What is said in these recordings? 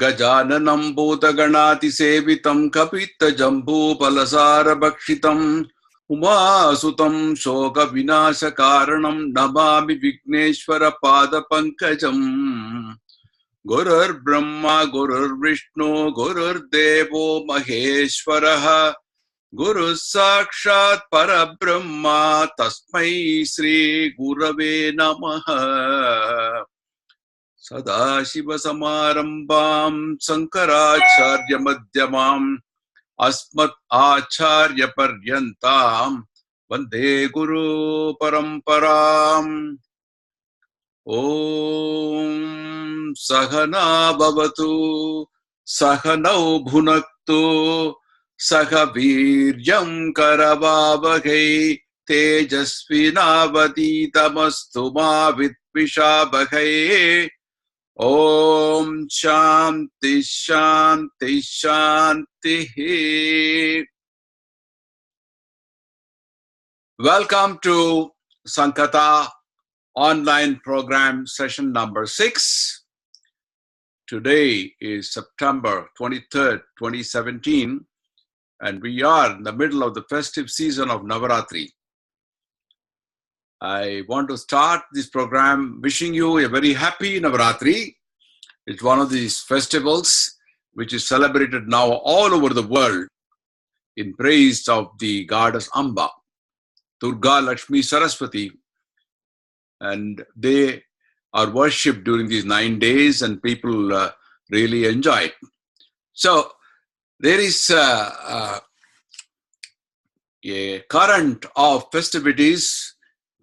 Gajananam bhutaganati sevitam kapita jambu palasara bhakshitam Umasutam shoka vinasha karanam namami Vigneshwara pada pankajam Gurur Brahma Gurur Vishnu Gurur Devo Maheshwaraha Guru Sakshat Parabrahma Tasmai Sri Gurave Namaha Sadashiva Samarambam Sankaracharya Madhyamam Asmat Acharya Paryantam Vande Guru Paramparam Om Sahana Bhavatu Sahanau Bhunaktu Sahaviryam Karavavagai Tejasvinavaditamastu ma Vitvishabhagai Om Shanti Shanti Shanti. Welcome to SanKatha online program session number 6. Today is September 23rd, 2017, and we are in the middle of the festive season of Navaratri. I want to start this program wishing you a very happy Navaratri. It's one of these festivals which is celebrated now all over the world in praise of the goddess Amba, Durga, Lakshmi, Saraswati, and they are worshipped during these 9 days and people really enjoy it. So there is a current of festivities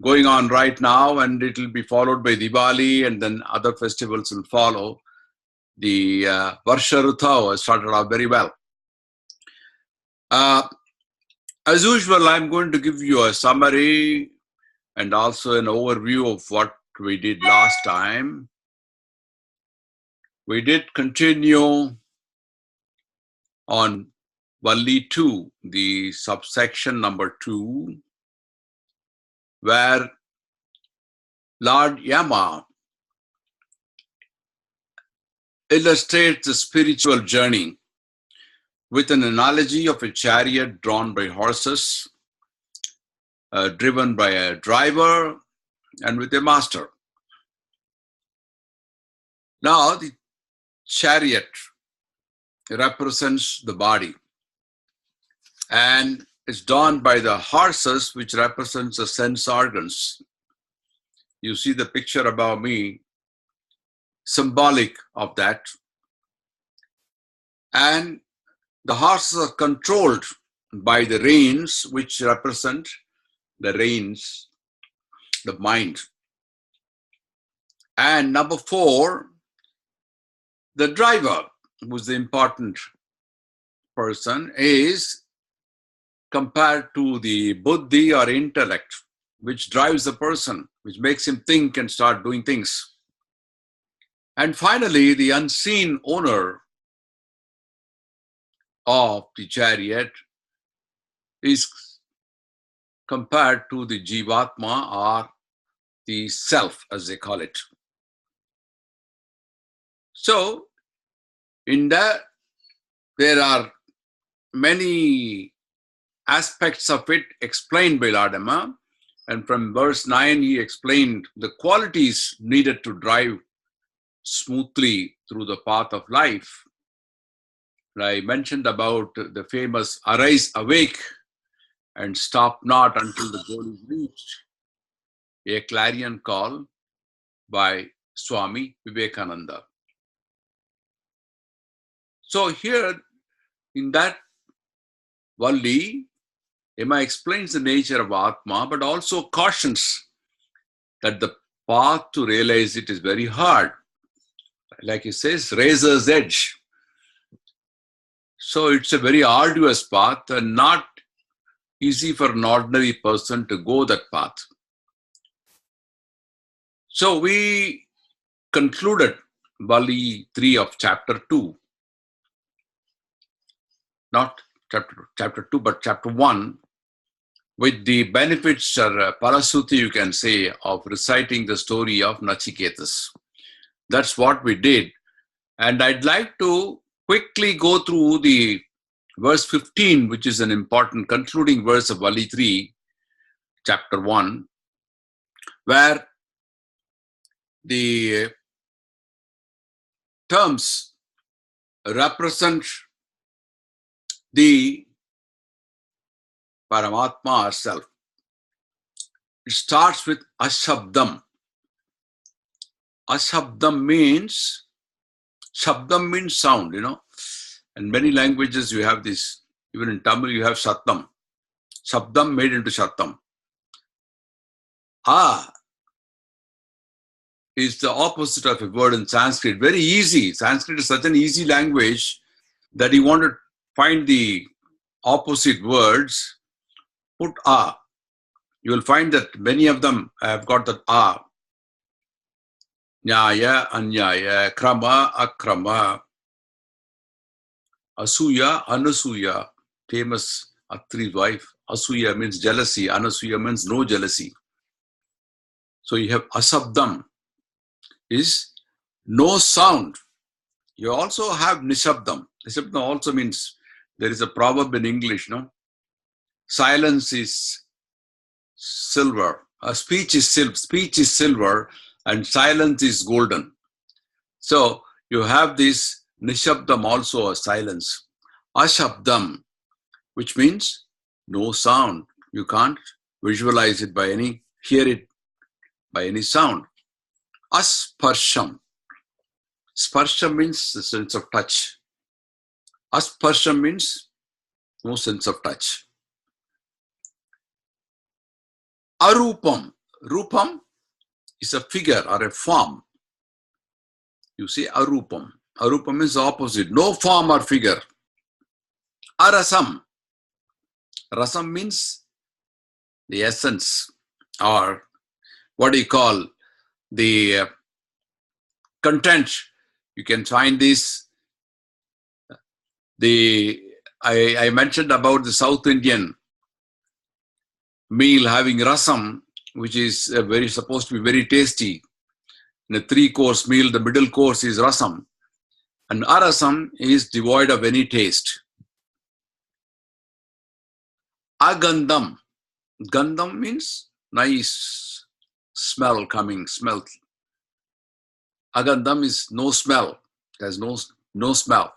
going on right now, and it will be followed by Diwali, and then other festivals will follow. The Varsha Rutha has started off very well. As usual, I'm going to give you a summary and also an overview of what we did last time. We did continue on Valli 2, the subsection number 2, where Lord Yama illustrates the spiritual journey with an analogy of a chariot drawn by horses, driven by a driver and with a master. Now, the chariot represents the body, and it's drawn by the horses, which represents the sense organs. You see the picture above me, symbolic of that. And the horses are controlled by the reins, which represent the reins, the mind. And number 4, the driver, who's the important person, is compared to the buddhi or intellect, which drives the person, which makes him think and start doing things. And finally, the unseen owner of the chariot is compared to the jivatma, or the self, as they call it. So, in that, there are many aspects of it explained by Lord Yama, and from verse 9 he explained the qualities needed to drive smoothly through the path of life. And I mentioned about the famous arise, awake, and stop not until the goal is reached, a clarion call by Swami Vivekananda. So here in that Valli, Yama explains the nature of Atma, but also cautions that the path to realize it is very hard. Like he says, razor's edge. So it's a very arduous path and not easy for an ordinary person to go that path. So we concluded Valli 3 of chapter 2. Not chapter 2, but chapter 1, with the benefits or parasuti, you can say, of reciting the story of Nachiketas. That's what we did. And I'd like to quickly go through the verse 15, which is an important concluding verse of Vali 3, chapter 1, where the terms represent the Paramatma herself. It starts with Ashabdam. Ashabdam means sound, In many languages you have this. Even in Tamil you have Sattam. Shabdam made into Shattam. Is the opposite of a word in Sanskrit. Very easy. Sanskrit is such an easy language that you want to find the opposite words, put A. You will find that many of them have got that A. Nyaya, Anyaya, Krama, Akrama, Asuya, Anasuya. Famous Atri's wife. Asuya means jealousy. Anasuya means no jealousy. So you have Asabdam, is no sound. You also have Nishabdam. Nishabdam also means, there is a proverb in English, silence is silver. Speech is silver and silence is golden. So you have this Nishabdam also, a silence. Ashabdam, which means no sound. You can't visualize it hear it by any sound. Asparsham. Sparsham means the sense of touch. Asparsham means no sense of touch. Arupam. Rupam is a figure or a form. You see Arupam. Arupam is the opposite. No form or figure. Arasam. Rasam means the essence, or what do you call the content. You can find this. I mentioned about the South Indian meal having rasam, which is supposed to be very tasty. In a 3-course meal, the middle course is rasam, and arasam is devoid of any taste. Agandam. Gandham means nice smell. Agandham is no smell. There's no smell.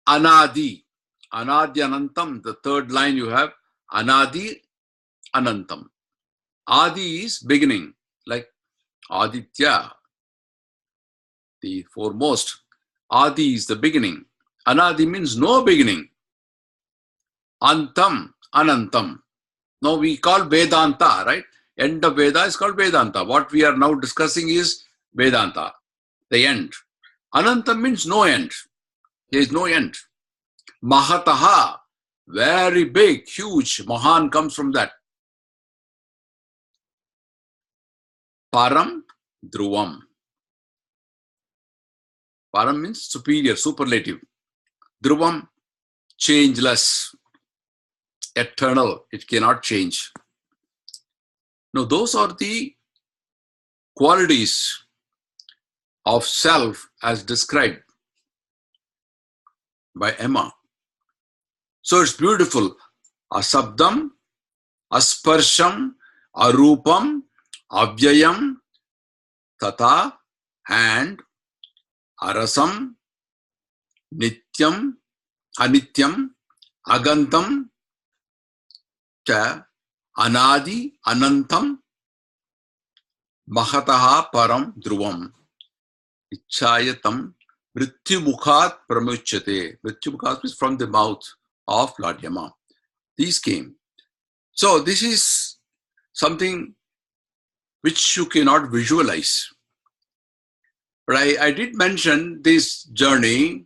Anadi. Anadi Anantam. The third line you have Anadi Anantam. Adi is beginning, like Aditya, the foremost. Adi is the beginning. Anadi means no beginning. Antam, Anantam. Now we call Vedanta, right? End of Veda is called Vedanta. What we are now discussing is Vedanta, the end. Anantam means no end. There is no end. Mahataha, very big, huge. Mahan comes from that. Param, Dhruvam. Param means superior, superlative. Dhruvam, changeless, eternal. It cannot change. Now, those are the qualities of self as described by Emma. So it's beautiful. Asabdam, Asparsham, Arupam, Avyayam, Tatha, and Arasam, Nityam, Anityam, Agantam, Cha, Anadi, Anantam, Mahataha Param Dhruvam, Ichayatam, Mrityumukhat Pramuchyate. Mrityumukhat is from the mouth of Lord Yama. These came. So this is something which you cannot visualize. But I did mention this journey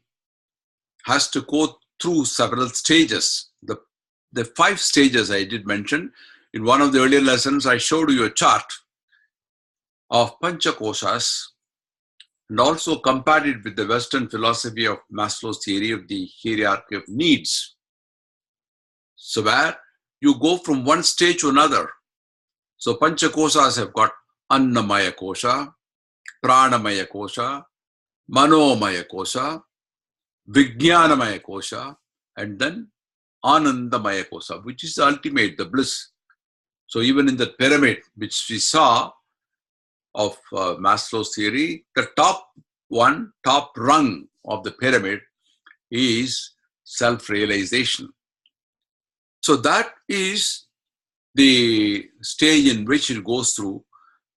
has to go through several stages. The 5 stages I did mention. In one of the earlier lessons, I showed you a chart of Panchakoshas and also compared it with the Western philosophy of Maslow's theory of the hierarchy of needs. So where you go from one stage to another. So Panchakoshas have got Annamaya Kosha, Pranamaya Kosha, Manomaya Kosha, Vijnanamaya Kosha, and then Anandamaya Kosha, which is the ultimate, the bliss. So even in the pyramid, which we saw of Maslow's theory, the top rung of the pyramid is self-realization. So that is the stage in which it goes through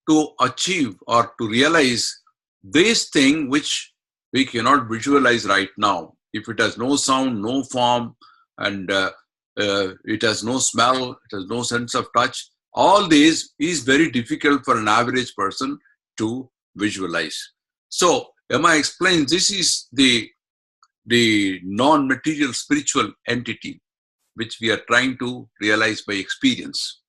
to achieve or to realize this thing which we cannot visualize right now. If it has no sound, no form, and it has no smell, it has no sense of touch, all this is very difficult for an average person to visualize. So Emma explains this is the non-material spiritual entity which we are trying to realize by experience.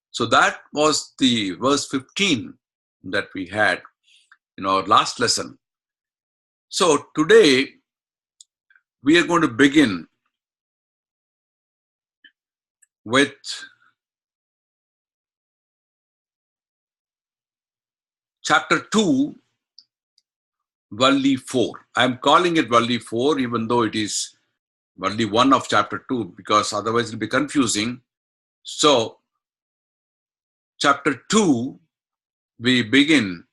So that was the verse 15 that we had in our last lesson. So today we are going to begin with chapter 2, Valli 4. I'm calling it Valli 4 even though it is Valli 1 of chapter 2 because otherwise it will be confusing. So chapter 2, we begin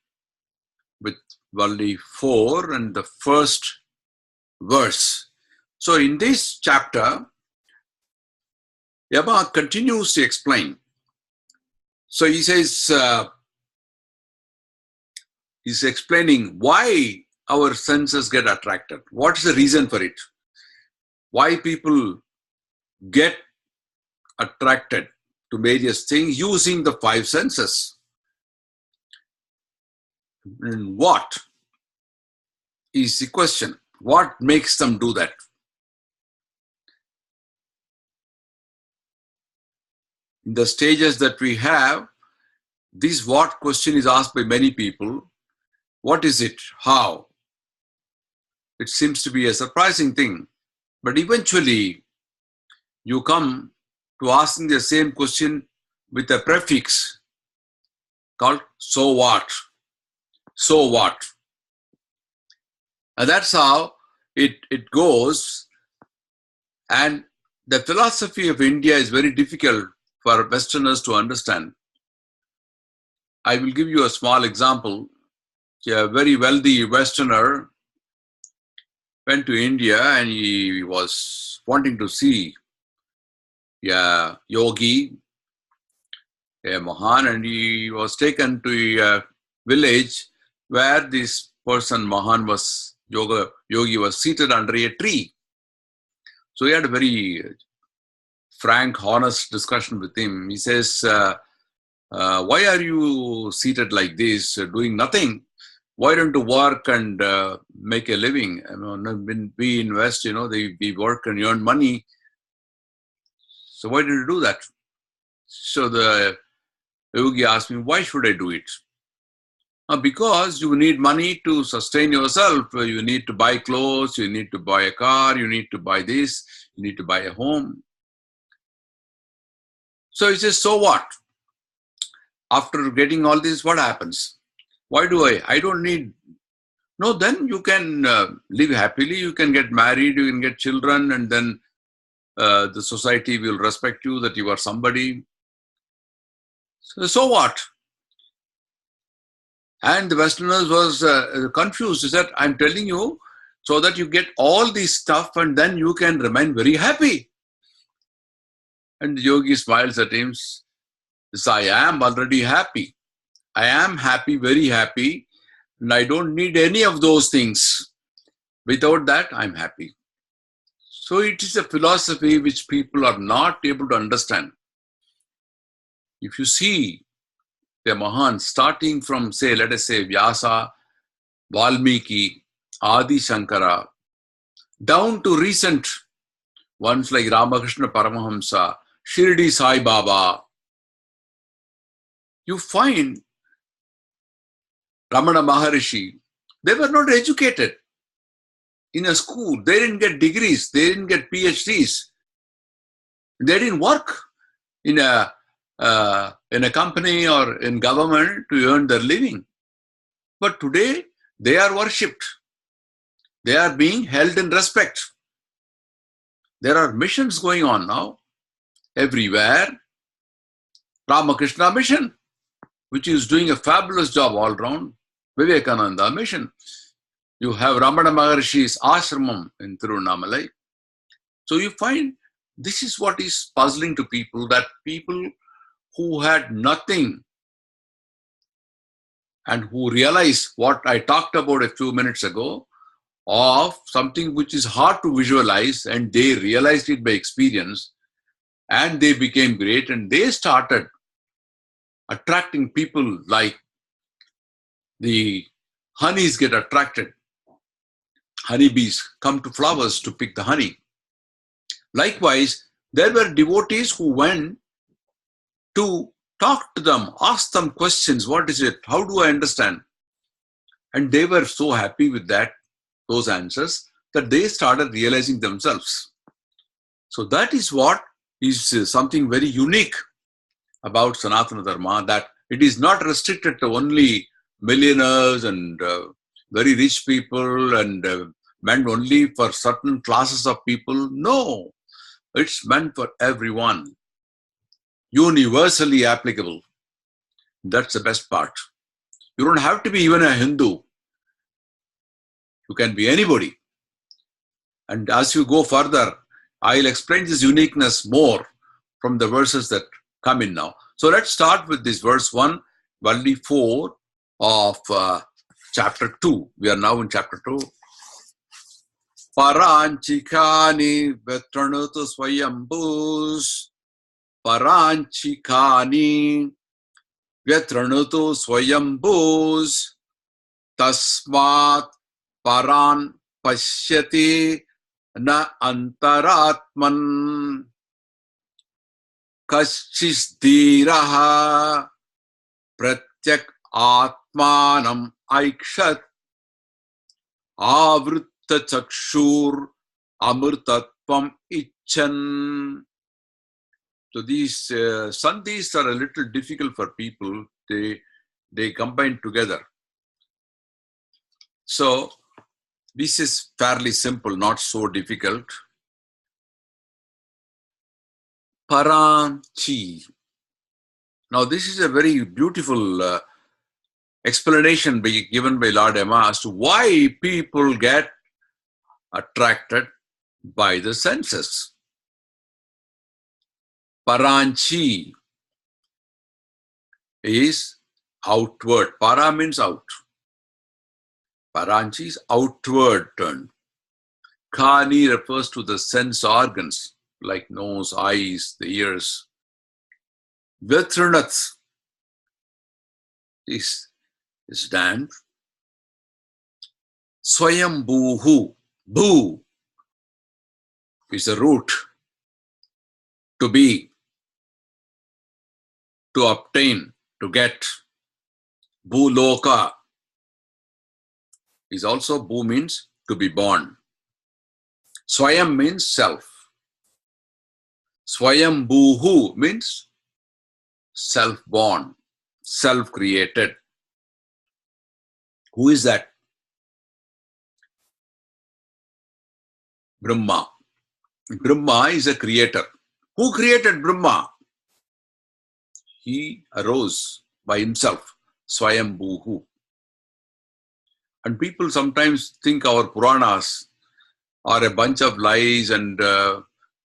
with Valli 4 and the first verse. So in this chapter, Yama continues to explain. So he says, he's explaining why our senses get attracted. What's the reason for it? Why people get attracted to various things using the five senses. And what is the question? What makes them do that? In the stages that we have, this what question is asked by many people. What is it? How? It seems to be a surprising thing. But eventually, you come to asking the same question with a prefix called so what? So what? And that's how it goes. And the philosophy of India is very difficult for Westerners to understand. I will give you a small example. A very wealthy Westerner went to India and he was wanting to see a yogi, a Mahan, and he was taken to a village where this person, Mahan, yogi was seated under a tree. So he had a very frank, honest discussion with him. He says, why are you seated like this, doing nothing? Why don't you work and make a living? I mean, when we invest, we work and earn money. So why did you do that? So the yogi asked me, why should I do it? Because you need money to sustain yourself. You need to buy clothes, you need to buy a car, you need to buy this, you need to buy a home. So he says, so what? After getting all this, what happens? Why do I don't need, no, then you can live happily, you can get married, you can get children, and then the society will respect you that you are somebody. So what? And the Westerners was confused. He said, I'm telling you so that you get all this stuff and then you can remain very happy. And the yogi smiles at him. Says, I am already happy. I am happy, very happy, and I don't need any of those things. Without that, I'm happy. So it is a philosophy which people are not able to understand. If you see the Mahan, starting from, say, let us say, Vyasa, Valmiki, Adi Shankara, down to recent ones like Ramakrishna Paramahamsa, Shirdi Sai Baba, you find Ramana Maharishi, they were not educated in a school. They didn't get degrees. They didn't get PhDs. They didn't work in a company or in government to earn their living. But today, they are worshipped. They are being held in respect. There are missions going on now everywhere. Ramakrishna mission, which is doing a fabulous job all round. Vivekananda mission. You have Ramana Maharishi's ashramam in Tiruvannamalai. So you find this is what is puzzling to people, that people who had nothing and who realize what I talked about a few minutes ago, of something which is hard to visualize, and they realized it by experience, and they became great, and they started attracting people like the honeys get attracted. Honeybees come to flowers to pick the honey. Likewise, there were devotees who went to talk to them, ask them questions. What is it? How do I understand? And they were so happy with those answers, that they started realizing themselves. So that is what is something very unique about Sanatana Dharma, that it is not restricted to only millionaires and very rich people and meant only for certain classes of people. No, it's meant for everyone, universally applicable. That's the best part. You don't have to be even a Hindu. You can be anybody. And as you go further, I'll explain this uniqueness more from the verses that come in now. So let's start with this verse 1, Valli 4 of chapter 2. We are now in chapter 2. Paranchikani vetranatu swayambhus. Paranchikani vetranatu swayambhus. Tasmat paran pashyati na antaratman. Kaschisdhiraha pratyak atmanam aikshat avrutta chakshur amrtatvam icchan. So these sandhis are a little difficult for people. They combine together. So this is fairly simple, not so difficult. Paranchi. Now this is a very beautiful explanation given by Lord Emma as to why people get attracted by the senses. Paranchi is outward. Para means out. Paranchi is outward turn. Kani refers to the sense organs like nose, eyes, the ears. Vetranat is damned. Swayambhuhu. Bhu is the root. To be, to obtain, to get. Bhuloka is also, Bhu means to be born. Swayam means self. Swayambhuhu means self-born, self-created. Who is that? Brahma. Brahma is a creator. Who created Brahma? He arose by himself. Swayambhuhu. And people sometimes think our Puranas are a bunch of lies and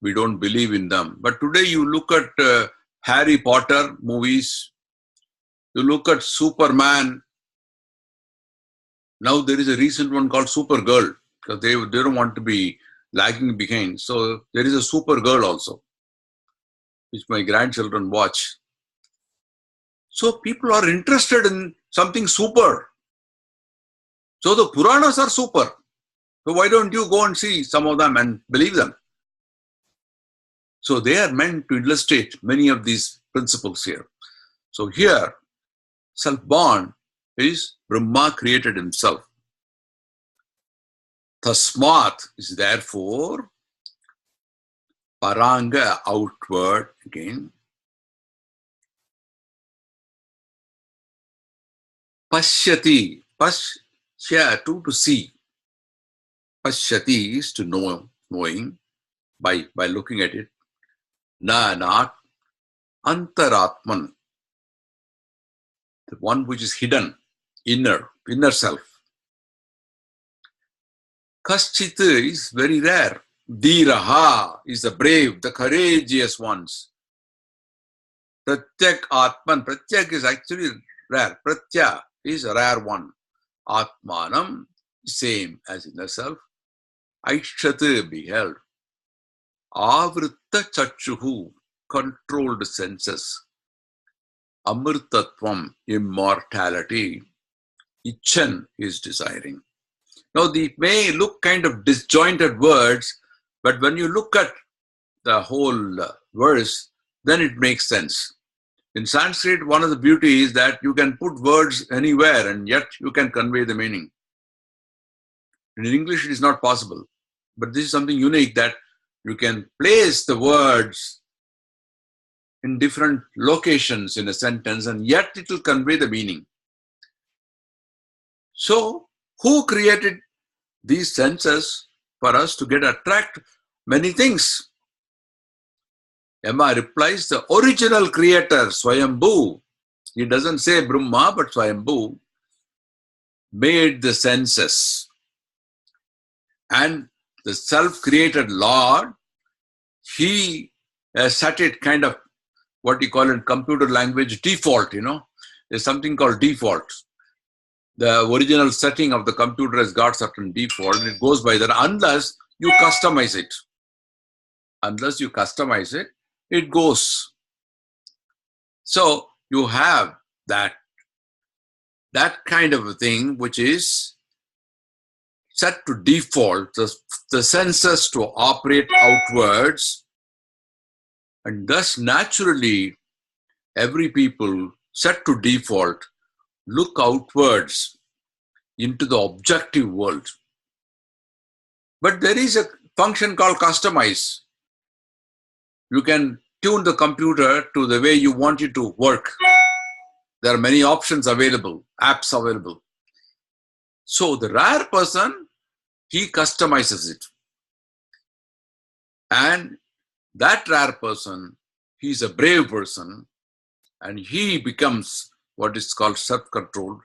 we don't believe in them. But today you look at Harry Potter movies, you look at Superman. Now there is a recent one called Supergirl, because they don't want to be lagging behind. So there is a Supergirl also, which my grandchildren watch. So people are interested in something super. So the Puranas are super. So why don't you go and see some of them and believe them? So they are meant to illustrate many of these principles here. So here, self-born is Brahma created himself. Tasmat is therefore Paranga, outward again. Pashyati Pashya, to see. Pashyati is to know, knowing by looking at it. Na, not antaratman, the one which is hidden, inner self. Kaschit is very rare. Dhiraha is the brave, the courageous ones. Pratyak Atman, Pratyak is actually rare. Pratya is a rare one. Atmanam, same as inner self. Aishat, beheld. Avritta Chachuhu, controlled senses. Amrtatvam, immortality. Ichan is desiring. Now, these may look kind of disjointed words, but when you look at the whole verse, then it makes sense. In Sanskrit, one of the beauties is that you can put words anywhere and yet you can convey the meaning. In English, it is not possible. But this is something unique, that you can place the words in different locations in a sentence and yet it will convey the meaning. So, who created these senses for us to attract many things? Emma replies, the original creator, Swayambhu. He doesn't say Brahma, but Swayambhu made the senses. And the self-created Lord, he set it kind of what you call in computer language default, There's something called default. The original setting of the computer has got certain default, and it goes by that unless you customize it. Unless you customize it, it goes. So you have that kind of a thing which is set to default, the senses to operate outwards, and thus naturally every people set to default look outwards into the objective world. But there is a function called customize. You can tune the computer to the way you want it to work. There are many options available, apps available. So the rare person, he customizes it. And that rare person, he's a brave person, and he becomes what is called self-controlled.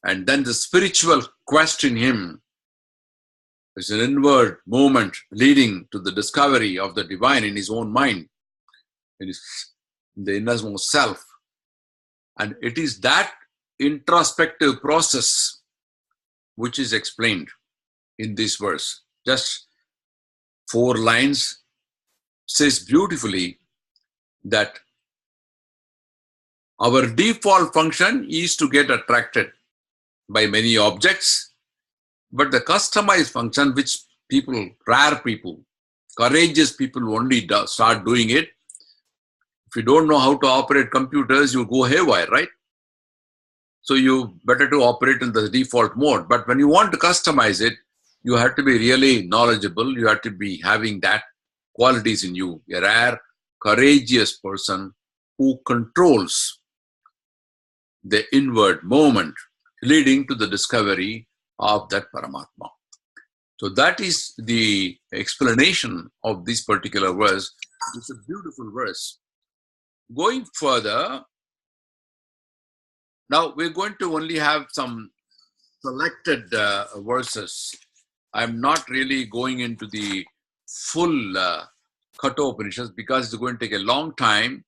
And then the spiritual quest in him is an inward movement leading to the discovery of the divine in his own mind, in the innermost self. And it is that introspective process which is explained in this verse. Just 4 lines says beautifully that our default function is to get attracted by many objects, but the customized function, which people, rare people, courageous people only start doing it. If you don't know how to operate computers, you go haywire, right? So you better to operate in the default mode. But when you want to customize it, you have to be really knowledgeable. You have to be having that qualities in you. A rare, courageous person who controls the inward movement leading to the discovery of that Paramatma. So that is the explanation of this particular verse. It's a beautiful verse. Going further, now we're going to only have some selected verses. I'm not really going into the full Kathopanishad because it's going to take a long time,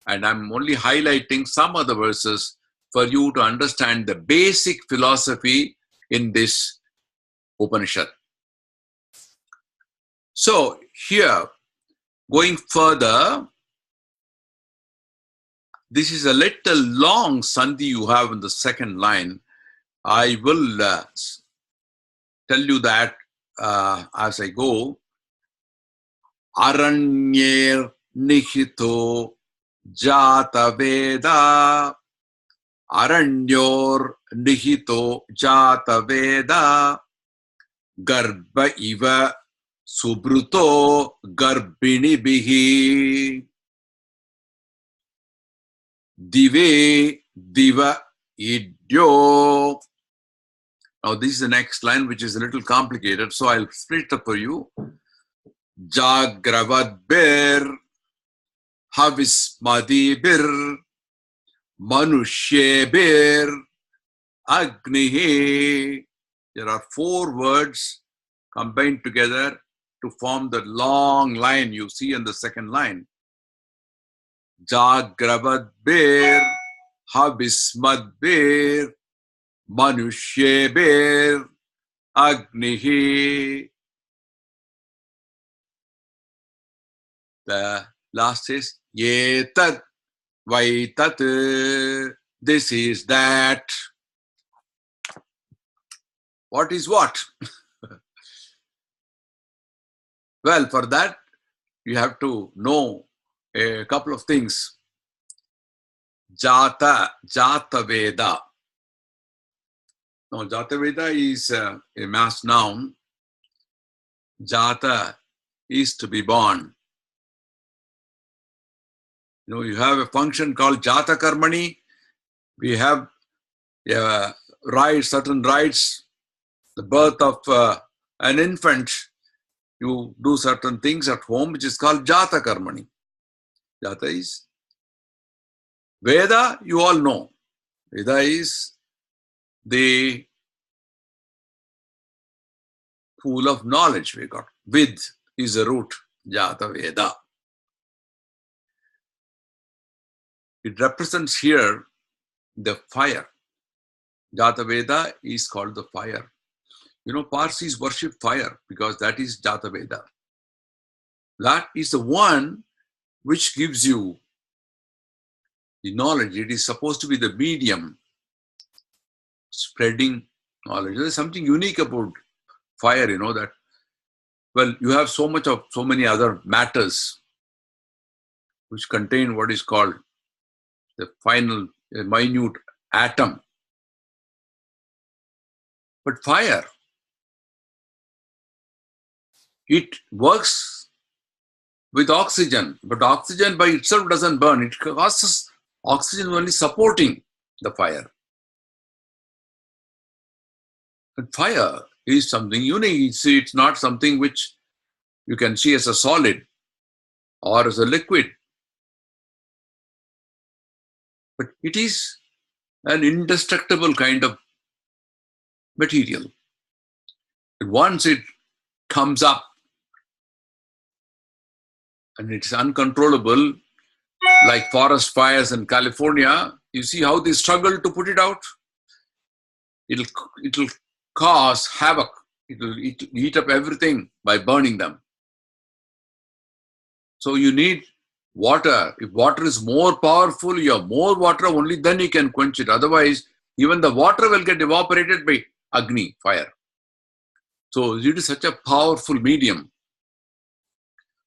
and I'm only highlighting some of the verses for you to understand the basic philosophy in this Upanishad. So here, going further, this is a little long sandhi you have in the second line. I will tell you that as I go. Aranyer nihito jata veda. Aranyor nihito jata veda. Garbha iva subruto garbini bihi. Dive diva idyo. Now this is the next line, which is a little complicated, so I'll split it up for you. Jagravad bir havismadi bir manushye bir agnihi. There are 4 words combined together to form the long line you see in the second line. Jagravad bir havismad bir manushye bir agnihi. The last is yetat vaitat. This is that. What is what? Well, for that, you have to know a couple of things. Jata Veda. Now, Jata Veda is a mass noun. Jata is to be born. You know, you have a function called Jata Karmani. We have rites, certain rites, the birth of an infant. You do certain things at home, which is called Jata Karmani. Jata is Veda, you all know. Veda is the pool of knowledge we got. Vid is the root, Jata Veda. It represents here the fire. Jata Veda is called the fire. You know, Parsis worship fire because that is Jata Veda. That is the one which gives you the knowledge. It is supposed to be the medium spreading knowledge. There is something unique about fire, you know, that, well, you have so many other matters which contain what is called the final minute atom. But fire, it works with oxygen, but oxygen by itself doesn't burn. It causes oxygen only supporting the fire. But fire is something unique. It's not something which you can see as a solid or as a liquid. But it is an indestructible kind of material. And once it comes up and it's uncontrollable, like forest fires in California, you see how they struggle to put it out? It'll cause havoc. It'll eat up everything by burning them. So you need water. If water is more powerful, you have more water, only then you can quench it. Otherwise, even the water will get evaporated by Agni, fire. So it is such a powerful medium.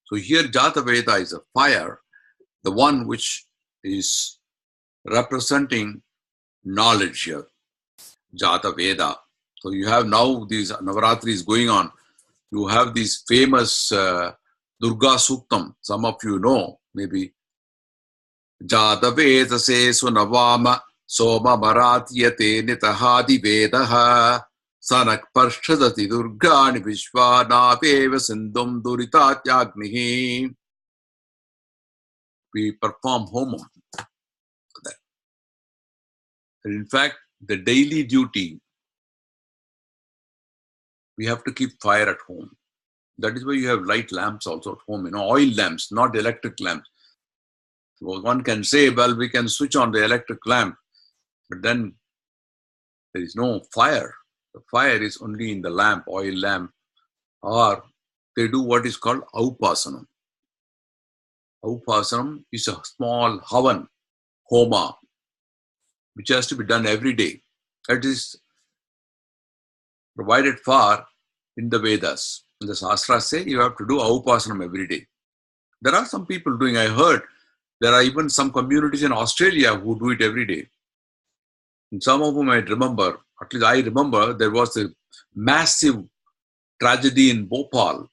So here Jata Veda is a fire, the one which is representing knowledge here. Jata Veda. So you have now these Navaratris going on. You have these famous Durga Suktam. Some of you know, maybe. Jata Veda se sunavama soma maratyate nitahadi vedaha sanak parshadati durgani vishwanaveva sindhum duritatyagnihi. We perform homam for that. And in fact, the daily duty, we have to keep fire at home. That is why you have light lamps also at home, oil lamps, not electric lamps. So one can say, well, we can switch on the electric lamp, but then there is no fire. The fire is only in the lamp, oil lamp, or they do what is called Aupasanam. Aupasanam is a small havan, homa, which has to be done every day. That is provided for in the Vedas. The Shastras say you have to do Aupasanam every day. There are some people doing, I heard, there are even some communities in Australia who do it every day. And some of them I remember, at least I remember, there was a massive tragedy in Bhopal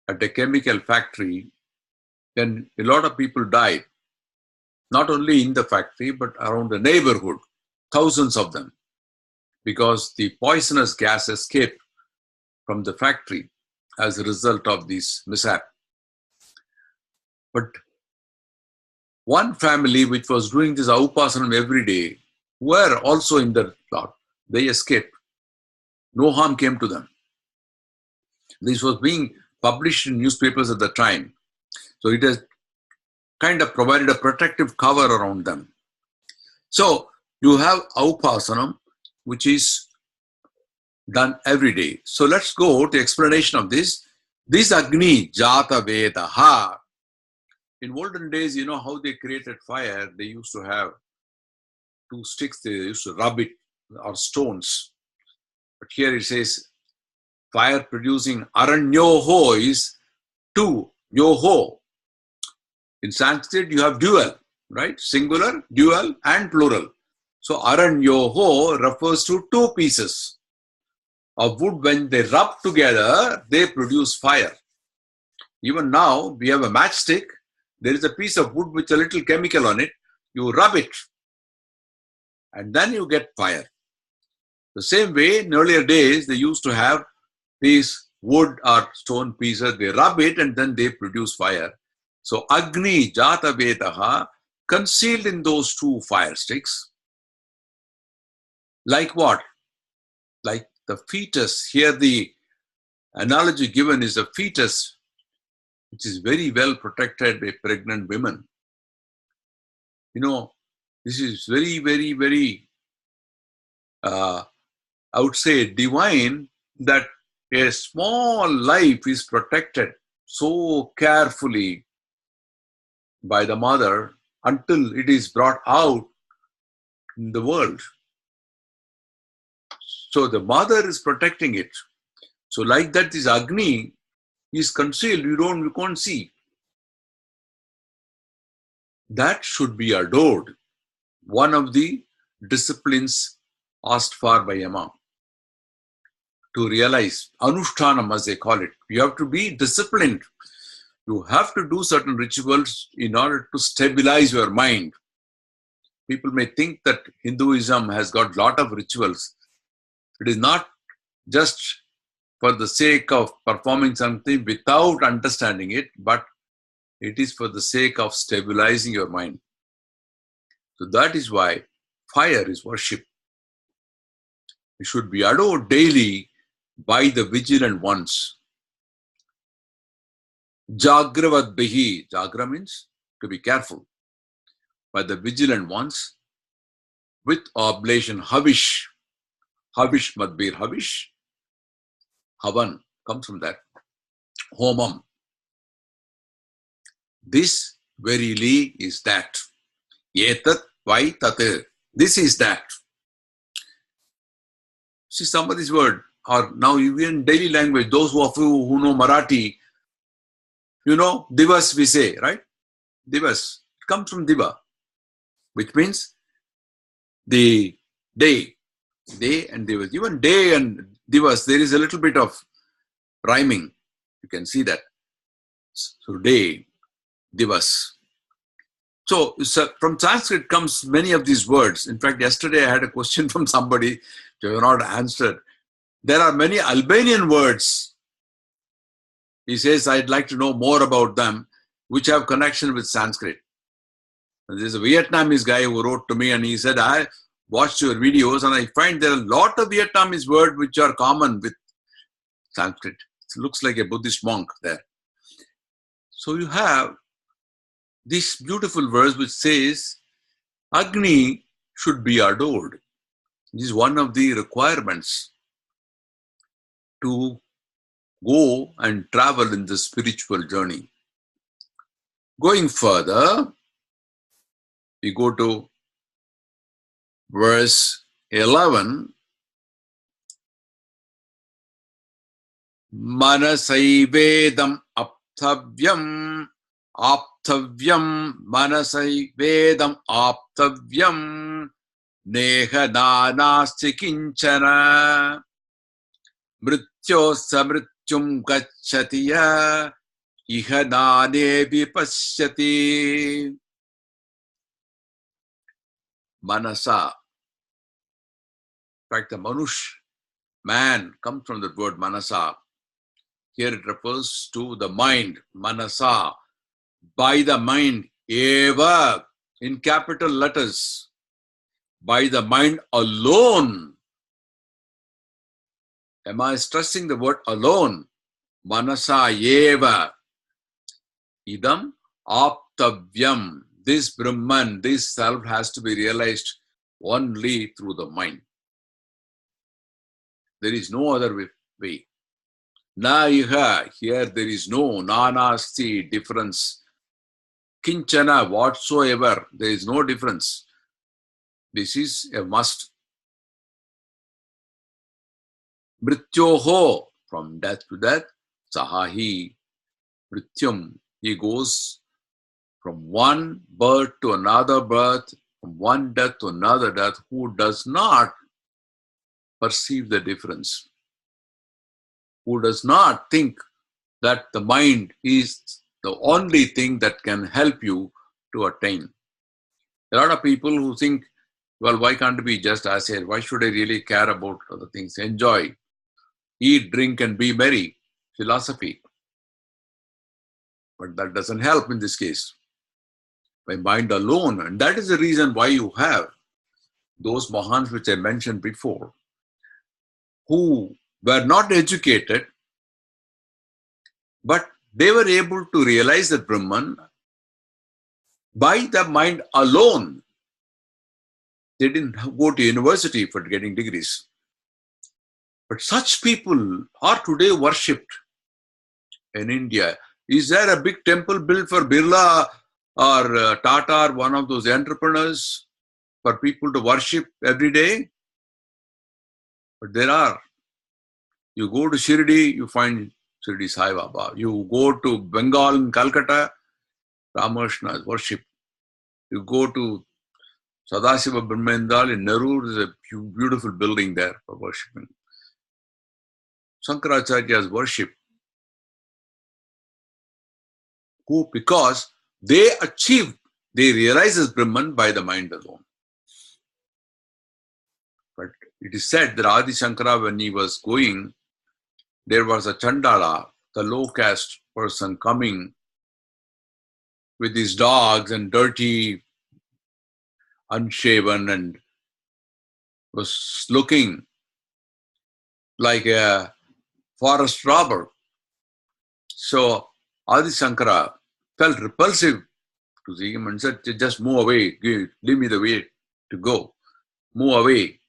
at a chemical factory. Then a lot of people died, not only in the factory, but around the neighborhood, thousands of them. because the poisonous gas escaped from the factory as a result of this mishap. But one family which was doing this Upasanam every day were also in the plot. They escaped. No harm came to them. This was being published in newspapers at the time. So it has kind of provided a protective cover around them. So you have Upasanam, which is done every day. So let's go to explanation of this. This Agni Jata Vedaha. In olden days, you know how they created fire? They used to have two sticks, they used to rub it, or stones. But here it says fire producing Aranyoho is two, Yoho. In Sanskrit, you have dual, right? Singular, dual, and plural. So Aranyoho refers to two pieces of wood. When they rub together, they produce fire. Even now, we have a matchstick. There is a piece of wood with a little chemical on it. You rub it, and then you get fire. The same way, in earlier days, they used to have these wood or stone pieces. They rub it, and then they produce fire. So Agni Jata Vedaha, concealed in those two fire sticks. Like what? Like the fetus. Here the analogy given is a fetus which is very well protected by pregnant women. You know, this is very, very, very, I would say, divine, that a small life is protected so carefully by the mother until it is brought out in the world. So the mother is protecting it. So like that, this Agni is concealed. You can't see. That should be adored. One of the disciplines asked for by Yama. To realize, Anushtanam as they call it. You have to be disciplined. You have to do certain rituals in order to stabilize your mind. People may think that Hinduism has got a lot of rituals. It is not just for the sake of performing something without understanding it, but it is for the sake of stabilizing your mind. So that is why fire is worship. It should be adored daily by the vigilant ones. Jagravad bihi. Jagra means to be careful. By the vigilant ones with oblation. Havish. Havish madbir. Havish. Havan comes from that. Homam. This verily is that. Yetat vai tat. This is that. See, some of this word, or now even daily language, those of you who know Marathi, you know, divas we say, right? Divas. It comes from diva, which means the day. Day and divas. Even day and divas, there is a little bit of rhyming. You can see that. So day, divas. So from Sanskrit comes many of these words. In fact, yesterday I had a question from somebody which I have not answered. There are many Albanian words. He says, I'd like to know more about them, which have connection with Sanskrit. And there's a Vietnamese guy who wrote to me and he said, I watched your videos and I find there are a lot of Vietnamese words which are common with Sanskrit. It looks like a Buddhist monk there. So you have this beautiful verse which says, Agni should be adored. This is one of the requirements to go and travel in the spiritual journey. Going further, we go to verse 11. Manasaivedam aptavyam aptavyam manasaivedam aptavyam neha nanasti kinchana mrityo samrityum gacchatiya iha nane vipasyati. Manasa. In fact, the Manush, man, comes from the word manasa. Here it refers to the mind, manasa, by the mind, eva, in capital letters, by the mind alone. Am I stressing the word alone? Manasa eva, idam aptavyam. This Brahman, this self has to be realized only through the mind. There is no other way. Na iha, here there is no nanasti, difference. Kinchana, whatsoever, there is no difference. This is a must. Mrityoho, from death to death, sahahi, mrityum, he goes from one birth to another birth, from one death to another death, who does not perceive the difference, who does not think that the mind is the only thing that can help you to attain. A lot of people who think, well, why can't it be just as here? Why should I really care about other things? Enjoy, eat, drink, and be merry. Philosophy. But that doesn't help in this case. By mind alone. And that is the reason why you have those Mahans which I mentioned before, who were not educated, but they were able to realize that Brahman by the mind alone. They didn't go to university for getting degrees. But such people are today worshipped in India. Is there a big temple built for Birla or Tata or one of those entrepreneurs for people to worship every day? But there are. You go to Shirdi, you find Shirdi Sai Baba. You go to Bengal in Calcutta, Ramakrishna is worship. You go to Sadasiva Brahmendal in Nerur, there's a beautiful building there for worshipping. Shankaracharya's worship. Who? Because they achieved, they realized as Brahman by the mind alone. But it is said that Adi Shankara, when he was going, there was a Chandala, the low caste person, coming with his dogs and dirty, unshaven, and was looking like a forest robber. So Adi Shankara felt repulsive to see him and said, just move away, leave me the way to go, move away.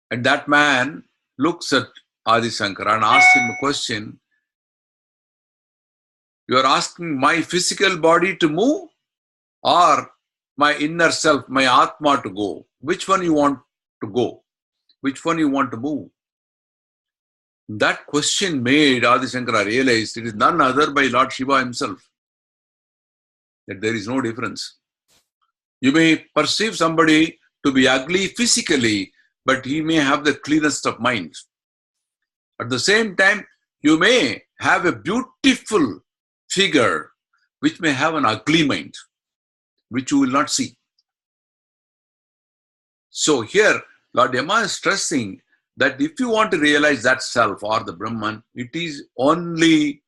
And that man looks at Adi Shankara and asks him a question. You are asking my physical body to move or my inner self, my Atma to go? Which one you want to go? Which one you want to move? That question made Adi Shankara realize it is none other by Lord Shiva himself. That there is no difference. You may perceive somebody to be ugly physically, but he may have the cleanest of minds. At the same time, you may have a beautiful figure which may have an ugly mind, which you will not see. So here, Lord Yama is stressing that if you want to realize that self or the Brahman, it is only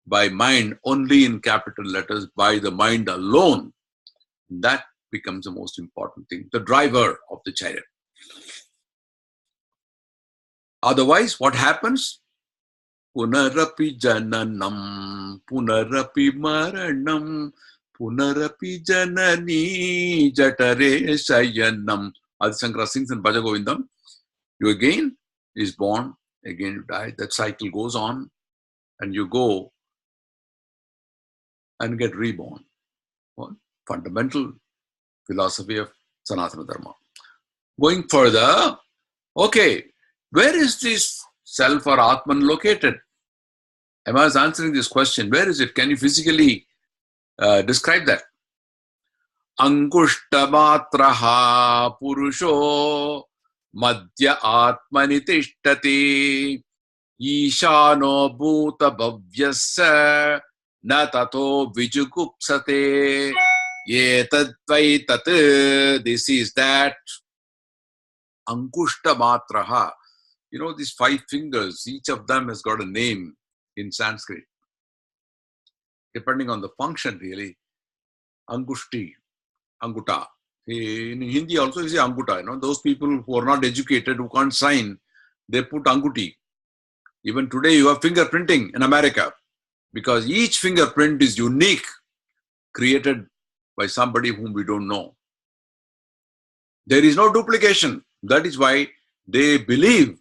by mind, only in capital letters, by the mind alone. That becomes the most important thing, the driver of the chariot. Otherwise, what happens? Punarapi jananam, punarapi maranam, punarapi janani jatare sayanam. Adi Shankara sings in Bhaja Govindam. You again is born, again you die. That cycle goes on and you go and get reborn. One fundamental philosophy of Sanatana Dharma. Going further, okay, where is this self or Atman located? I was answering this question. Where is it? Can you physically describe that? Angushta purusho madhya atmani tishtati ishano bhuta bhavyasya na tato vijugupsate ye tadvai tat. This is that. Angushta Matraha. You know, these 5 fingers, each of them has got a name in Sanskrit, depending on the function, really. Angushti, Anguta. In Hindi also, you say Anguta. You know, those people who are not educated, who can't sign, they put Anguti. Even today, you have fingerprinting in America, because each fingerprint is unique, created by somebody whom we don't know. There is no duplication. That is why they believe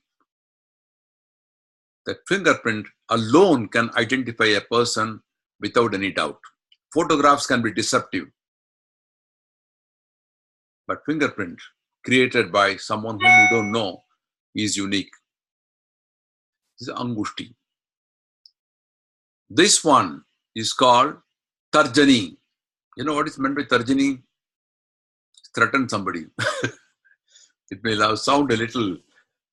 that fingerprint alone can identify a person without any doubt. Photographs can be deceptive, but fingerprint created by someone whom you don't know is unique. This is Angushti. This one is called Tarjani. You know what is meant by Tarjani? Threaten somebody. It may sound a little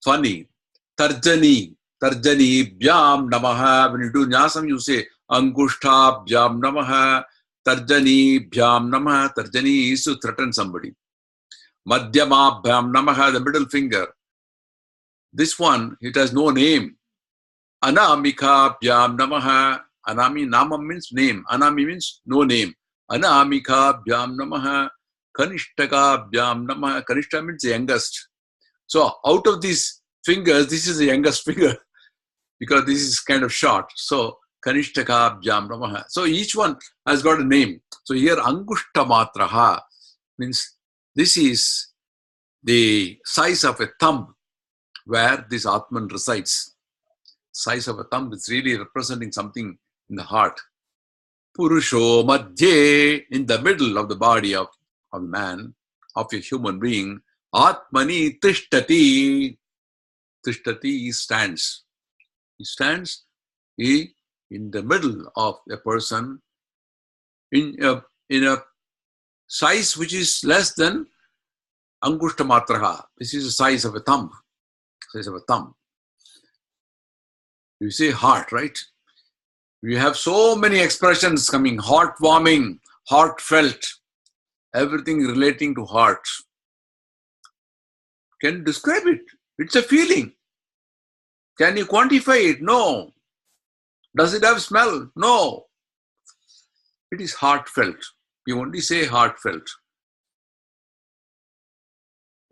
funny. Tarjani. Tarjani Bhyam Namaha. When you do Nyasam, you say Angushta Bhyam Namaha. Tarjani Bhyam Namaha. Tarjani is to threaten somebody. Madhyama Bhyam Namaha, the middle finger. This one, it has no name. Anamika Bhyam Namaha. Anami, Nama means name. Anami means no name. Anamika Bhyam Namaha. Kanishtaka Bhyam Namaha. Kanishta means the youngest. So out of these fingers, this is the youngest finger, because this is kind of short. So Kanishtaka Bhyam Namaha. So each one has got a name. So here Angushta Matraha means this is the size of a thumb where this Atman resides. Size of a thumb is really representing something in the heart. Purusho Madhye, in the middle of the body of a man, of a human being. Atmani Tishtati. Tishtati stands. He stands in the middle of a person in a size which is less than Angushta Matraha. This is the size of a thumb. Size of a thumb. You say heart, right? We have so many expressions coming. Heartwarming, heartfelt, everything relating to heart. Can you describe it? It's a feeling. Can you quantify it? No. Does it have smell? No. It is heartfelt. You only say heartfelt.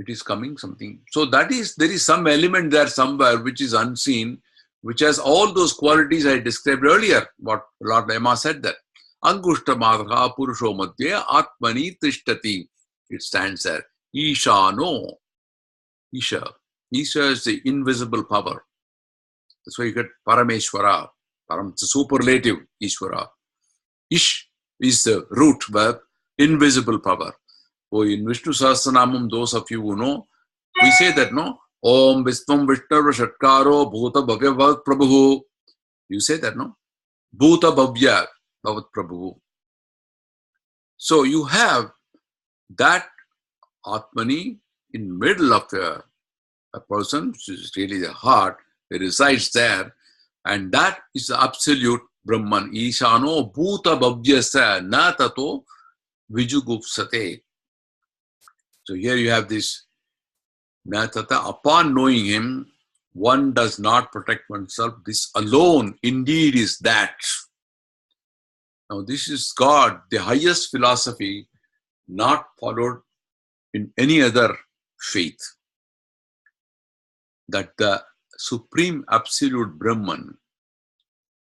It is coming something. So that is, there is some element there somewhere which is unseen, which has all those qualities I described earlier, what Lord Lama said that. Angushta Madhaka Purusho Madhya Atmani Tishtati. It stands there. Ishano. Isha. Isha is the invisible power. That's why you get Parameshwara. Param, it's a superlative, Ishvara. Ish is the root verb, invisible power. Oh, in Vishnu Sahasranamam, those of you who know, we say that, no? Om Vishvam Vishnava Shatkaro Bhuta Bhavya Bhavat Prabhu. You say that, no? Bhuta Bhavya Bhavat Prabhu. So you have that Atmani in middle of a person, which is really the heart, it resides there, and that is the absolute Brahman. Ishano Bhuta Bhavyasa Na Tato Vijugupsate. So here you have this Natata. Upon knowing him, one does not protect oneself. This alone indeed is that. Now this is God, the highest philosophy, not followed in any other faith. That the supreme absolute Brahman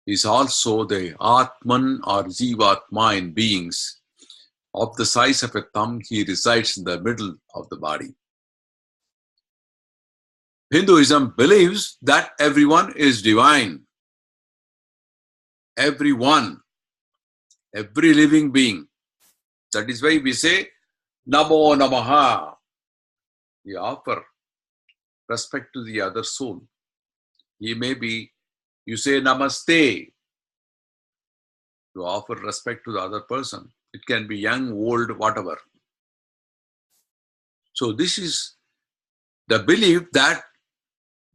is also the Atman or Jivatma in beings. Of the size of a thumb, he resides in the middle of the body. Hinduism believes that everyone is divine. Everyone, every living being. That is why we say, Namo Namaha. We offer respect to the other soul. He may be, you say Namaste. You offer respect to the other person. It can be young, old, whatever. So this is the belief that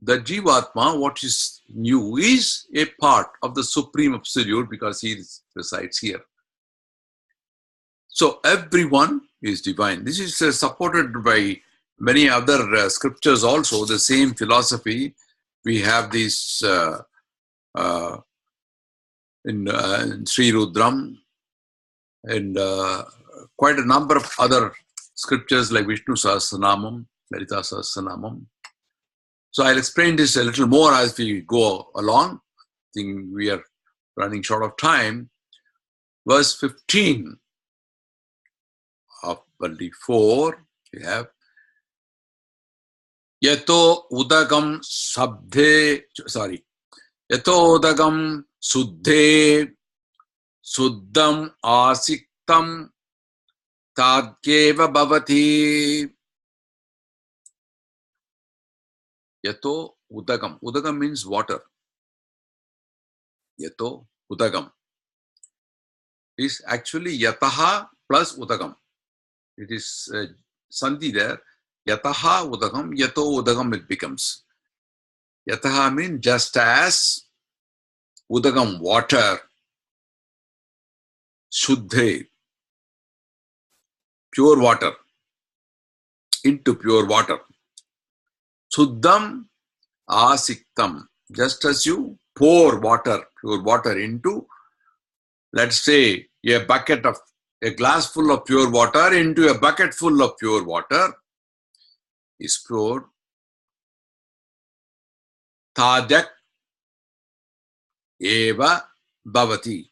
the Jivatma, what is new, is a part of the Supreme Absolute because he resides here. So everyone is divine. This is supported by many other scriptures also, the same philosophy. We have these in Sri Rudram and quite a number of other scriptures like Vishnu Sahasranamam, Lalita Sahasranamam. So I'll explain this a little more as we go along. I think we are running short of time. Verse 15 of Bali 4, we have Yato Udagam Sabdhe, Yato Udagam Suddhe Suddham Asiktam Tadkeva Bhavati. Yato Udagam. Udagam means water. Yato Udagam is actually Yataha plus Udagam. It is Sandhi there. Yataha Udagam, Yato Udagam it becomes. Yataha means just as, Udagam water, Shuddhe pure water, into pure water. Suddham Asiktam, just as you pour water, pure water into, let's say, a glass full of pure water into a bucket full of pure water is poured. Tadak eva bhavati,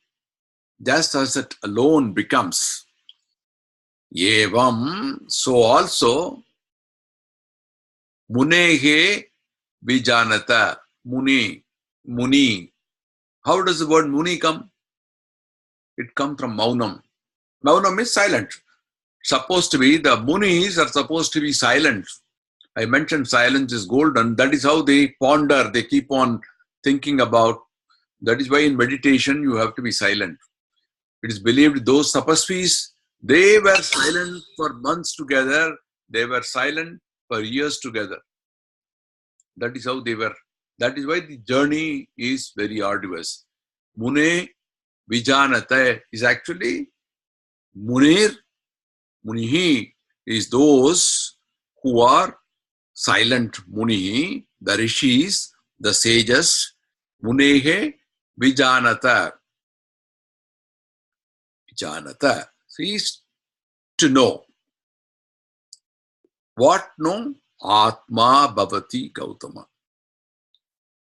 just as it alone becomes. Evam, so also, munehe vijanata, muni. How does the word muni come? It comes from maunam. Maunam is silent. Supposed to be, the munis are supposed to be silent. I mentioned silence is golden. That is how they ponder. They keep on thinking about. That is why in meditation you have to be silent. It is believed those tapasvis, they were silent for months together. They were silent for years together. That is how they were. That is why the journey is very arduous. Mune Vijanata is actually Munir. Munihi is those who are silent. Munihi, the rishis, the sages. Munehe Vijanata. Vijanata. So he is to know. What no? Atma Bhavati Gautama.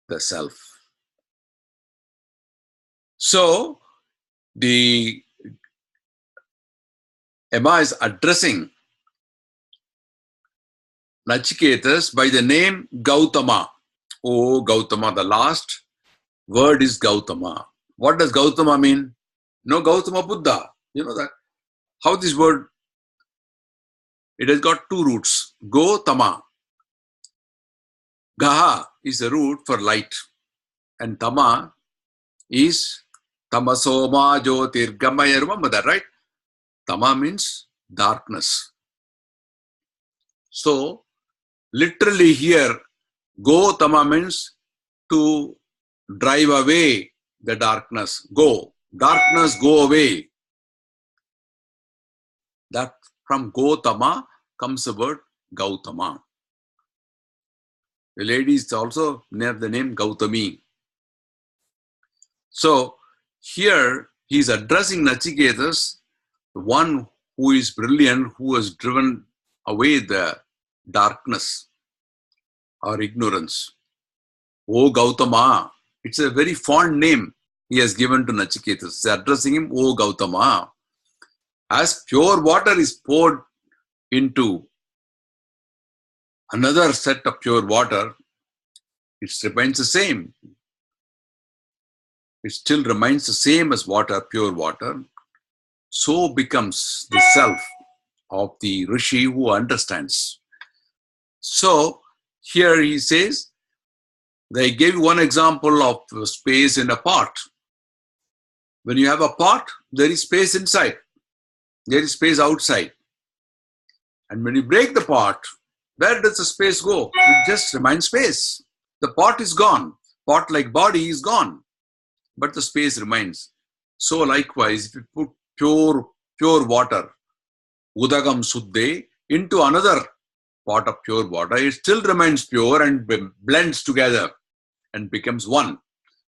The self. So, the Emma is addressing Nachiketas by the name Gautama. Oh, Gautama, the last word is Gautama. What does Gautama mean? No, Gautama Buddha. You know that. How this word? It has got two roots. Go-tama. Gaha is the root for light. And Tama is Tamasoma Jyotirgamaya. Remember that, right? Tama means darkness. So, literally here, Go-tama means to drive away the darkness. Go. Darkness, go away. That from Go-tama comes the word Gautama. The lady is also near the name Gautami. So here he is addressing Nachiketas, the one who is brilliant, who has driven away the darkness or ignorance. O Gautama. It's a very fond name he has given to Nachiketas. He's addressing him, O Gautama. As pure water is poured into another set of pure water, it remains the same. It still remains the same as water, pure water. So becomes the self of the Rishi who understands. So here he says, they gave one example of space in a pot. When you have a pot, there is space inside. There is space outside. And when you break the pot, where does the space go? It just remains space. The pot is gone. Pot-like body is gone. But the space remains. So likewise, if you put pure water, Udagam Suddhe, into another pot of pure water, it still remains pure and blends together and becomes one.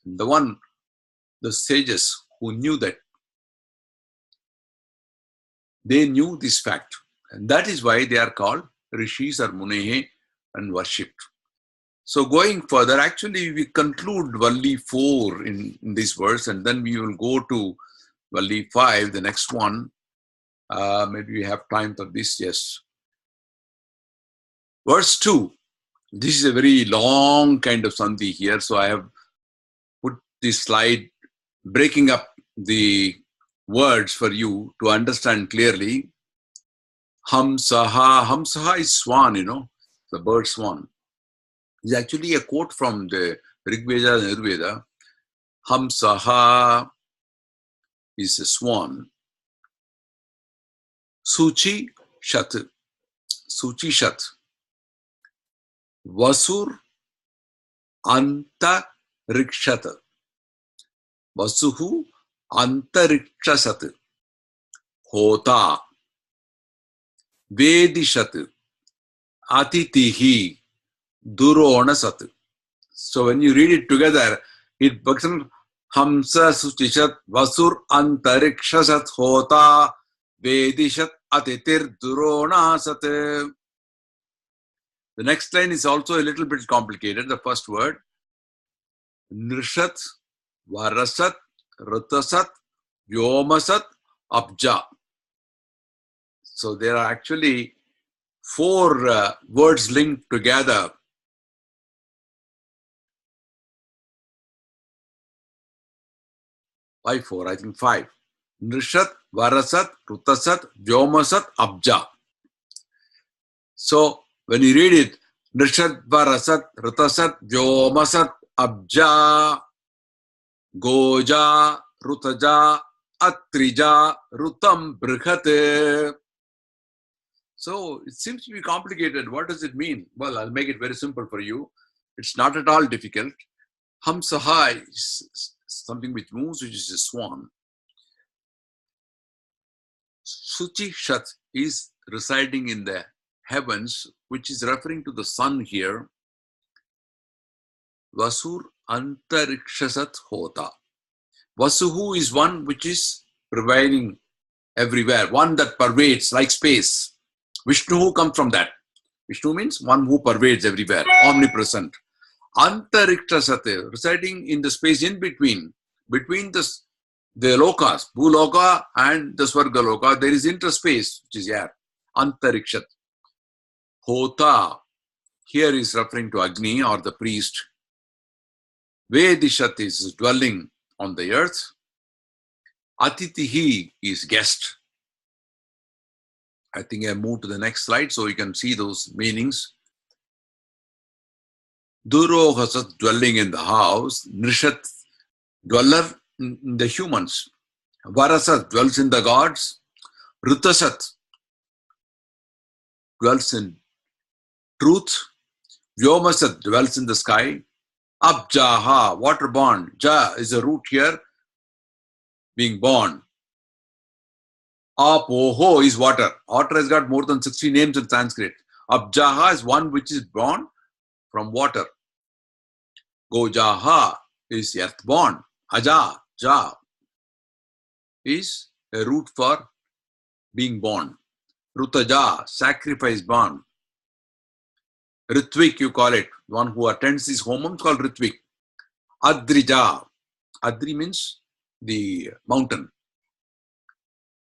The sages who knew that, they knew this fact. And that is why they are called Rishis or Munehe and worshipped. So going further, actually we conclude Valli 4 in this verse, and then we will go to Valli 5, the next one. Maybe we have time for this, yes. Verse 2. This is a very long kind of sandhi here, so I have put this slide breaking up the words for you to understand clearly. Hamsaha. Hamsaha is swan, the bird swan. It's actually a quote from the Rig Veda and Ayurveda. Hamsaha is a swan. Suchi Shat. Suchi Shat. Vasur Anta Rikshat. Vasuhu Antarikshasat. Hota. Vedishat. Atitihi. Duronasat. So when you read it together, it becomes Hamsa Suchishat Vasur Antarikshasat Hota Vedishat Atitir Duronasat. The next line is also a little bit complicated. The first word, Nrishat, Varasat, Rutasat, Vyomasat, Abja. So there are actually 4 words linked together. Why 4? I think 5. Nrishat, Varasat, Rutasat, Vyomasat, Abja. So when you read it, Nrishat, Varasat, Rutasat, Vyomasat, Abja, Goja, Rutaja, Atrija, Rutam, Brihate. So it seems to be complicated. What does it mean? Well, I'll make it very simple for you. It's not at all difficult. Hamsaha is something which moves, which is a swan. Suchi Shat is residing in the heavens, which is referring to the sun here. Vasur Antarikshasat Hota. Vasuhu is one which is prevailing everywhere, one that pervades like space. Vishnu comes from that. Vishnu means one who pervades everywhere, omnipresent. Antarikshasat, residing in the space in between the lokas, Bhuloka and the Swargaloka, there is interspace, which is here, Antarikshat. Hota, here is referring to Agni or the priest. Vedishat is dwelling on the earth. Atitihi is guest. I think I move to the next slide so you can see those meanings. Durohasat, dwelling in the house. Nrishat, dweller in the humans. Varasat, dwells in the gods. Rutasat, dwells in truth. Vyomasat, dwells in the sky. Abjaha, water born. Ja is a root here, being born. Apoho is water. Water has got more than 60 names in Sanskrit. Abjaha is one which is born from water. Gojaha is earthborn. Aja, Ja is a root for being born. Rutaja, sacrifice born. Ritvik, you call it. One who attends his home is called Ritvik. Adrija. Adri means the mountain.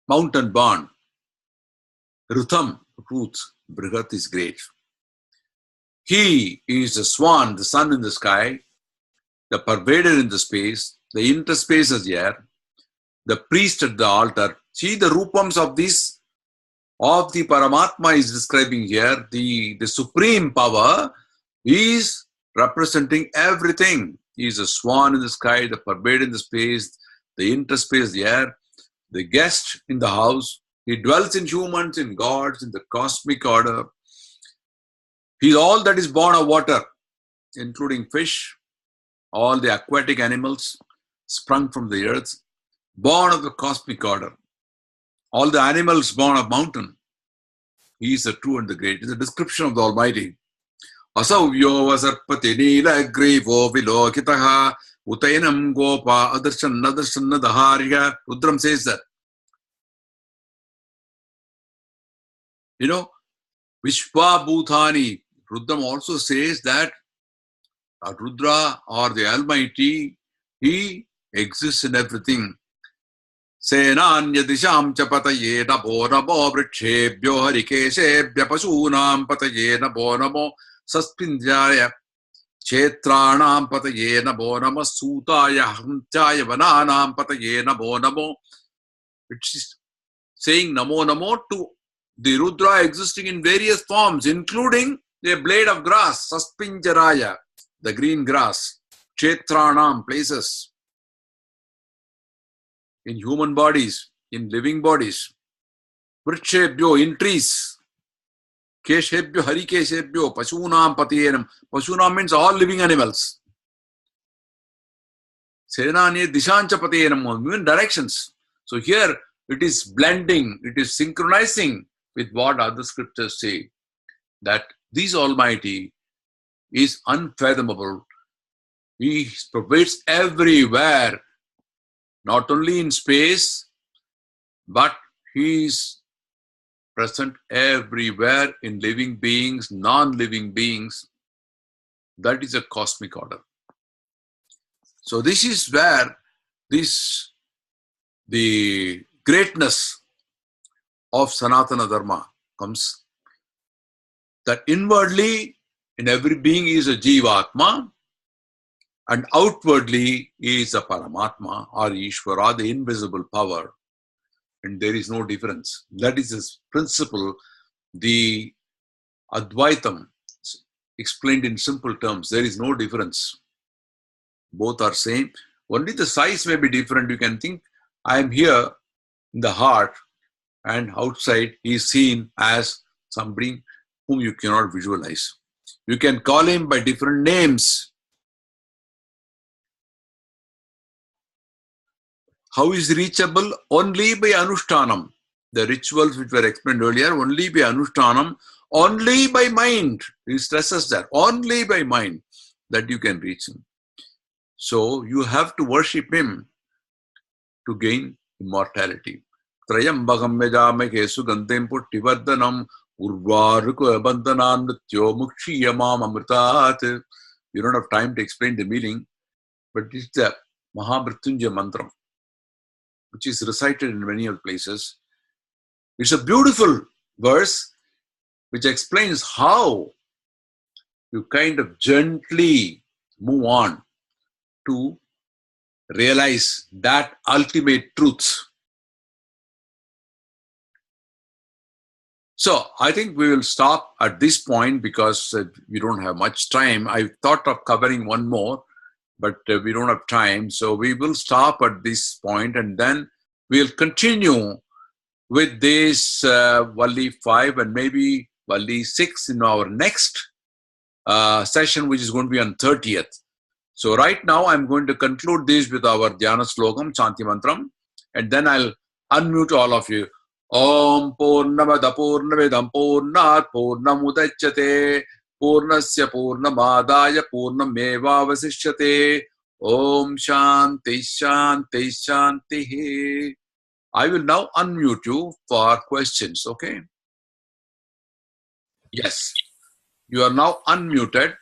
Mountain born. Rutham, Ruth. Brihat is great. He is the swan, the sun in the sky, the pervader in the space, the interspace is here, the priest at the altar. See the rupams of this, of the Paramatma is describing here. The supreme power is representing everything. He is a swan in the sky, the pervader in the space, the interspace there, the guest in the house. He dwells in humans, in gods, in the cosmic order. He is all that is born of water, including fish, all the aquatic animals sprung from the earth, born of the cosmic order. All the animals born of mountain. He is the true and the great. It is a description of the Almighty. Asavyo vasarpati nila grivo vilokitaha utayanam gopa adarshan daharya. Rudram says that. You know, Vishwa Bhutani. Rudram also says that Rudra or the Almighty, He exists in everything. Senanya disham chapataye nabo namo vrikshebhyo harikeshebhya pasunam pataye nabo namo saspinjaya kshetranam pataye nabo namo sutaya hamchaya vananam pataye nabo namo. It's saying namo namo to the Rudra existing in various forms, including a blade of grass, saspinjaraya, the green grass, kshetranam, places, in human bodies, in living bodies, vrikshebhyo, in trees, keshebhyo, harikeshebhyo, pasunam patiyenam. Pasunam means all living animals. Senanye dishancha patiyenam, even directions. So here it is blending, it is synchronizing with what other scriptures say, that this Almighty is unfathomable. He pervades everywhere, not only in space, but He is present everywhere in living beings, non-living beings. That is a cosmic order. So this is where the greatness of Sanatana Dharma comes. That inwardly in every being is a Jivatma, and outwardly is a Paramatma or Ishvara, the invisible power. And there is no difference. That is his principle, the Advaitam, explained in simple terms. There is no difference. Both are same. Only the size may be different. You can think, I am here in the heart, and outside he is seen as somebody whom you cannot visualize. You can call him by different names. How is reachable? Only by Anushtanam. The rituals which were explained earlier, only by Anushtanam, only by mind. He stresses that, only by mind that you can reach him. So you have to worship him to gain immortality. Trayambagam vejamake sugandhem puttivardhanam urvaruko bandhanan nrityo mukshiyamam amritat. You don't have time to explain the meaning, but it's the Mahamrityunjaya mantra, which is recited in many other places. It's a beautiful verse which explains how you kind of gently move on to realize that ultimate truth. So I think we will stop at this point because we don't have much time. I thought of covering one more, but we don't have time. So we will stop at this point and then we'll continue with this Valli 5 and maybe Valli 6 in our next session, which is going to be on 30th. So right now I'm going to conclude this with our Dhyana Slokam, Shanti Mantram, and then I'll unmute all of you. Om Purnamada Purnamidam Purnat Purnamudachyate Purnasya Purnamadaya Purnameva Vasishyate. Om Shanti Shanti Shanti. I will now unmute you for questions, okay? Yes, you are now unmuted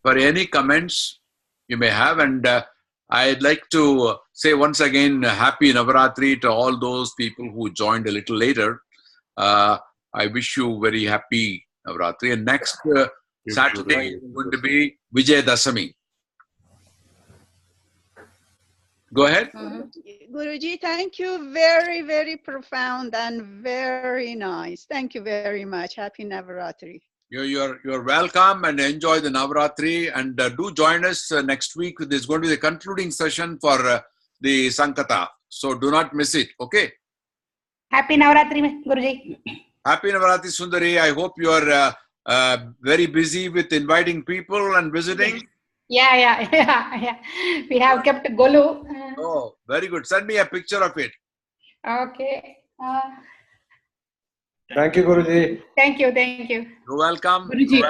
for any comments you may have. And I'd like to say once again, Happy Navaratri to all those people who joined a little later. I wish you very happy Navaratri. And next Saturday is going to be Vijay Dasami. Go ahead. Guruji, thank you. Very, very profound and very nice. Thank you very much. Happy Navaratri. You're welcome and enjoy the Navaratri. And do join us next week. There's going to be the concluding session for the SanKatha. So do not miss it. Okay? Happy Navaratri, Guruji. Happy Navaratri, Sundari. I hope you are very busy with inviting people and visiting. Yeah. We have kept Golu. Oh, very good. Send me a picture of it. Okay. Thank you, Guruji. Thank you. Thank you. You're welcome. Guruji,